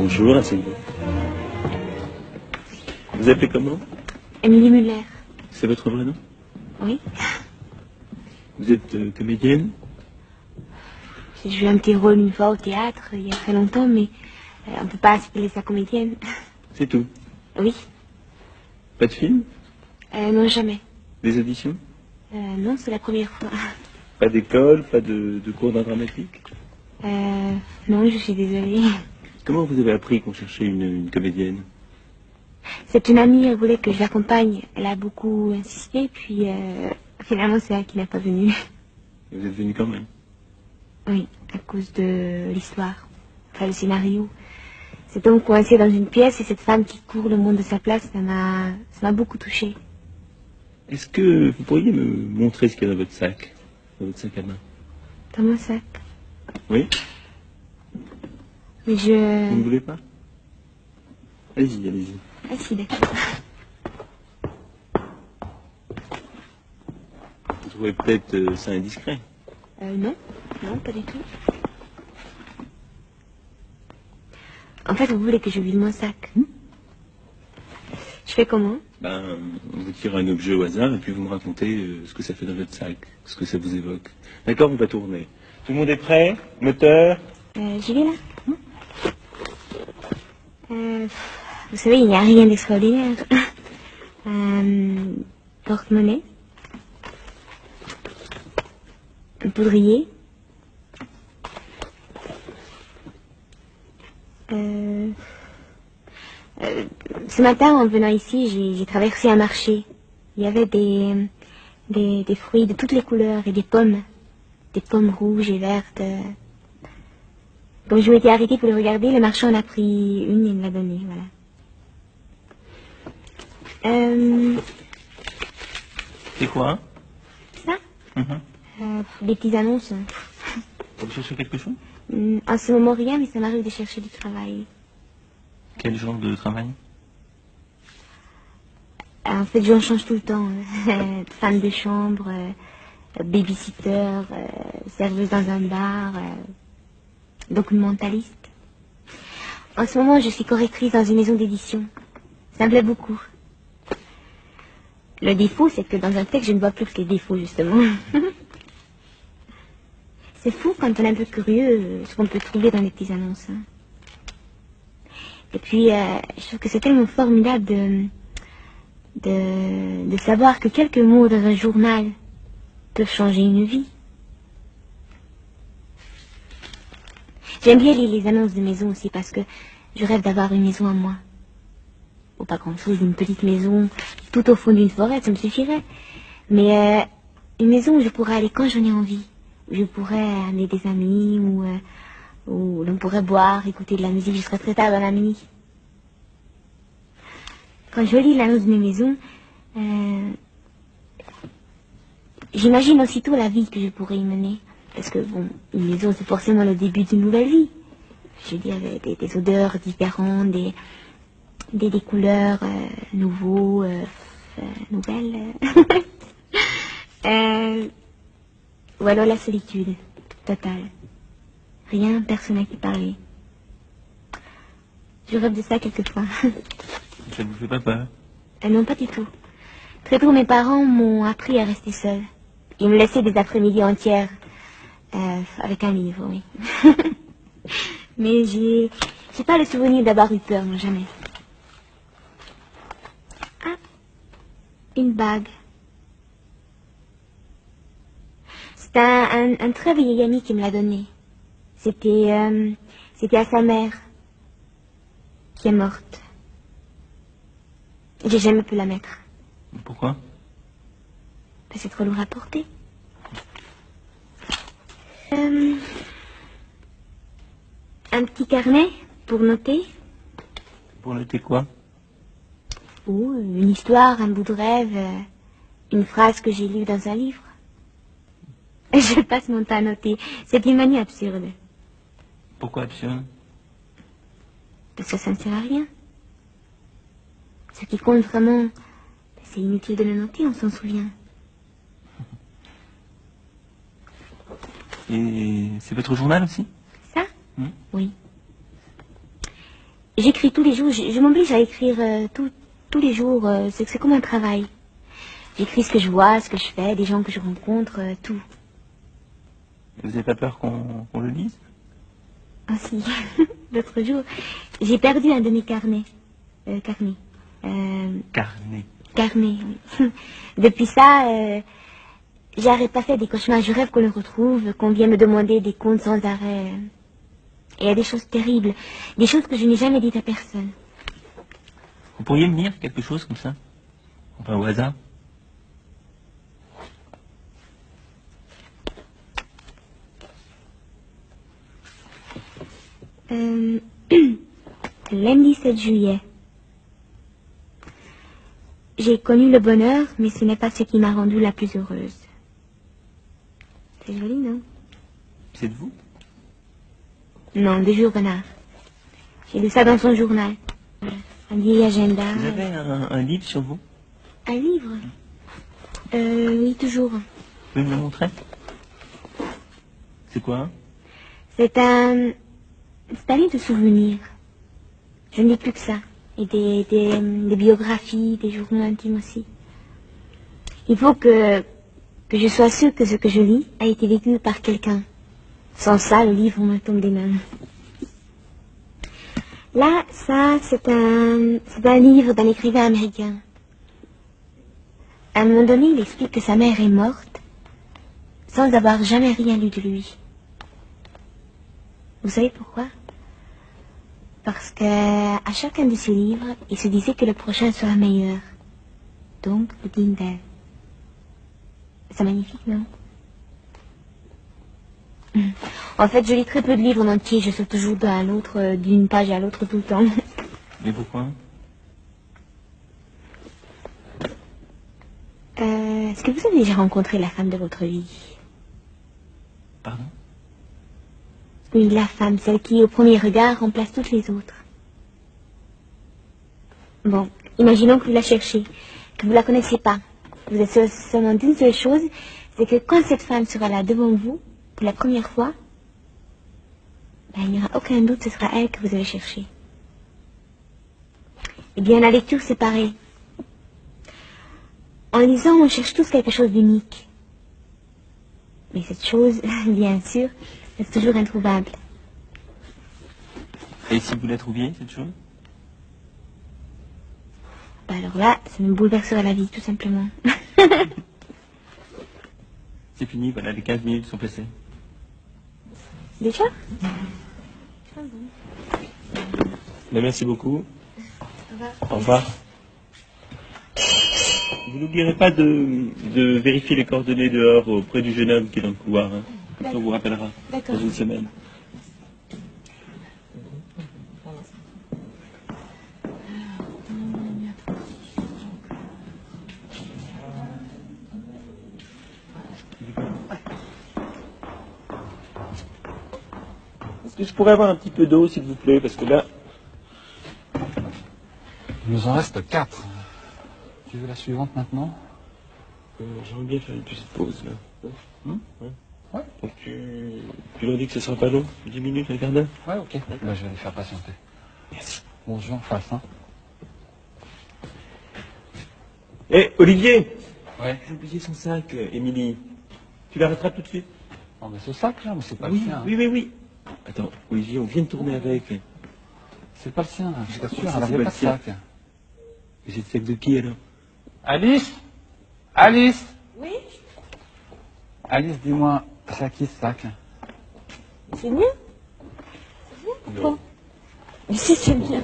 Bonjour, asseyez-vous. Vous appelez comment? Émilie Muller. C'est votre vrai nom? Oui. Vous êtes comédienne? J'ai joué un petit rôle une fois au théâtre, il y a très longtemps, mais on ne peut pas appeler ça comédienne. C'est tout? Oui. Pas de film? Non, jamais. Des auditions? Non, c'est la première fois. Pas d'école? Pas de cours d'art dramatique? Non, je suis désolée. Comment vous avez appris qu'on cherchait une comédienne? C'est une amie, elle voulait que je l'accompagne. Elle a beaucoup insisté, puis finalement c'est elle qui n'a pas venu. Et vous êtes venu quand même? Oui, à cause de l'histoire, enfin le scénario. Cet homme coincé dans une pièce et cette femme qui court le monde de sa place, ça m'a beaucoup touchée. Est-ce que vous pourriez me montrer ce qu'il y a dans votre sac à main? Dans mon sac. Oui? Mais Vous ne voulez pas? Allez-y, allez-y. Ah si, d'accord. Vous trouvez peut-être ça indiscret? Non, non, pas du tout. En fait, vous voulez que je vide mon sac? Je fais comment? Ben, on vous tire un objet au hasard et puis vous me racontez ce que ça fait dans votre sac, ce que ça vous évoque. D'accord, on va tourner. Tout le monde est prêt? Moteur? J'y vais là. Vous savez, il n'y a rien d'extraordinaire. Porte-monnaie. Un poudrier. Ce matin, en venant ici, j'ai traversé un marché. Il y avait des fruits de toutes les couleurs et des pommes. Des pommes rouges et vertes. Comme je m'étais arrêtée pour le regarder, le marchand en a pris une et me l'a donnée, voilà. C'est quoi? Ça? Des petites annonces. Vous cherchez quelque chose? En ce moment, rien, mais ça m'arrive de chercher du travail. Quel genre de travail? En fait, j'en change tout le temps. Femme de chambre, babysitter, serveuse dans un bar, documentaliste. En ce moment, je suis correctrice dans une maison d'édition. Ça me plaît beaucoup. Le défaut, c'est que dans un texte, je ne vois plus que les défauts, justement. C'est fou quand on est un peu curieux ce qu'on peut trouver dans les petites annonces. Hein. Et puis, je trouve que c'est tellement formidable de savoir que quelques mots dans un journal peuvent changer une vie. J'aime bien lire les annonces de maison aussi parce que je rêve d'avoir une maison à moi. Ou pas grand-chose, une petite maison tout au fond d'une forêt, ça me suffirait. Mais une maison où je pourrais aller quand j'en ai envie. Où je pourrais amener des amis, où l'on pourrait boire, écouter de la musique jusqu'à très tard dans la nuit. Quand je lis l'annonce d'une maison, j'imagine aussitôt la vie que je pourrais y mener. Parce que, bon, une maison, c'est forcément le début d'une nouvelle vie. Je veux dire, des odeurs différentes, des couleurs nouvelles. Ou alors la solitude totale. Rien, personne à qui parler. Je rêve de ça quelquefois. Ça ne vous fait pas peur? Non, pas du tout. Très tôt, mes parents m'ont appris à rester seule. Ils me laissaient des après-midi entières avec un livre, oui. Mais j'ai pas le souvenir d'avoir eu peur, non, jamais. Ah, une bague. C'est un très vieil ami qui me l'a donnée. C'était à sa mère, qui est morte. J'ai jamais pu la mettre. Pourquoi? C'est trop lourd à porter. Un petit carnet pour noter. Pour noter quoi? Ou une histoire, un bout de rêve, une phrase que j'ai lue dans un livre. Je passe mon temps à noter. C'est une manie absurde. Pourquoi absurde? Parce que ça ne sert à rien. Ce qui compte vraiment, c'est inutile de le noter, on s'en souvient. Et c'est votre journal aussi? Ça? Oui. J'écris tous les jours, je m'oblige à écrire tous les jours, c'est comme un travail. J'écris ce que je vois, ce que je fais, des gens que je rencontre, tout. Vous n'avez pas peur qu'on le lise? Ah si, l'autre jour, j'ai perdu un de mes carnets. Carnet. Carnet, oui. Depuis ça, j'arrête pas fait des cauchemars. Je rêve qu'on le retrouve, qu'on vienne me demander des comptes sans arrêt. Et il y a des choses terribles, des choses que je n'ai jamais dites à personne. Vous pourriez me lire quelque chose comme ça? Enfin, au hasard? Lundi 7 juillet. J'ai connu le bonheur, mais ce n'est pas ce qui m'a rendue la plus heureuse. C'est joli, non? C'est de vous? Non, de Jules Renard. J'ai lu ça dans son journal. Un vieil agenda. Vous avez un livre sur vous? Un livre? Oui, toujours. Vous pouvez me le montrer? C'est quoi? C'est un livre de souvenirs. Je ne lis plus que ça. Et des biographies, des journaux intimes aussi. Il faut que je sois sûre que ce que je lis a été vécu par quelqu'un. Sans ça, le livre me tombe des mains. Là, ça, c'est un livre d'un écrivain américain. À un moment donné, il explique que sa mère est morte sans avoir jamais rien lu de lui. Vous savez pourquoi? Parce qu'à chacun de ses livres, il se disait que le prochain sera meilleur. Donc, le digne d'elle. C'est magnifique, non? En fait, je lis très peu de livres en entier. Je saute toujours d'une page à l'autre tout le temps. Mais pourquoi? Est-ce que vous avez déjà rencontré la femme de votre vie? Pardon? Oui, la femme, celle qui, au premier regard, remplace toutes les autres. Bon, imaginons que vous la cherchez, que vous la connaissez pas. Vous êtes sûre seulement d'une seule chose, c'est que quand cette femme sera là devant vous, pour la première fois, ben, il n'y aura aucun doute, ce sera elle que vous allez chercher. Eh bien, la lecture, c'est pareil. En lisant, on cherche tous quelque chose d'unique. Mais cette chose, bien sûr, est toujours introuvable. Et si vous la trouviez, cette chose? Ben alors là, ça me bouleverserait la vie, tout simplement. C'est fini, voilà, les 15 minutes sont passées. Déjà? Ben, merci beaucoup. Au revoir. Vous n'oublierez pas de vérifier les coordonnées dehors auprès du jeune homme qui est dans le couloir. Hein. Comme ça, on vous rappellera dans une semaine. Est-ce que je pourrais avoir un petit peu d'eau, s'il vous plaît? Parce que là... Il nous en reste 4. Tu veux la suivante maintenant? J'aimerais bien faire une petite pause, là. Ouais. Donc tu leur dis que ce sera pas long? 10 minutes, un quart d'heure? Ouais, ok. Bah, je vais les faire patienter. Merci. Bon, je vais en face, hein. Hé, Olivier! Ouais. J'ai oublié son sac, Émilie. Tu la rattrapes tout de suite? Oh, mais ce sac, là, mais c'est pas Oui, le sien. oui. Attends, Olivier, on vient de tourner avec. C'est pas le sien, je t'assure, Ça, elle c'est avait pas pas le de sien. sac. Et c'est le sac de qui, alors? Alice? Alice? Oui? Alice, dis-moi, c'est à qui ce sac? C'est mieux? Non. Bon. Mais si, c'est bien.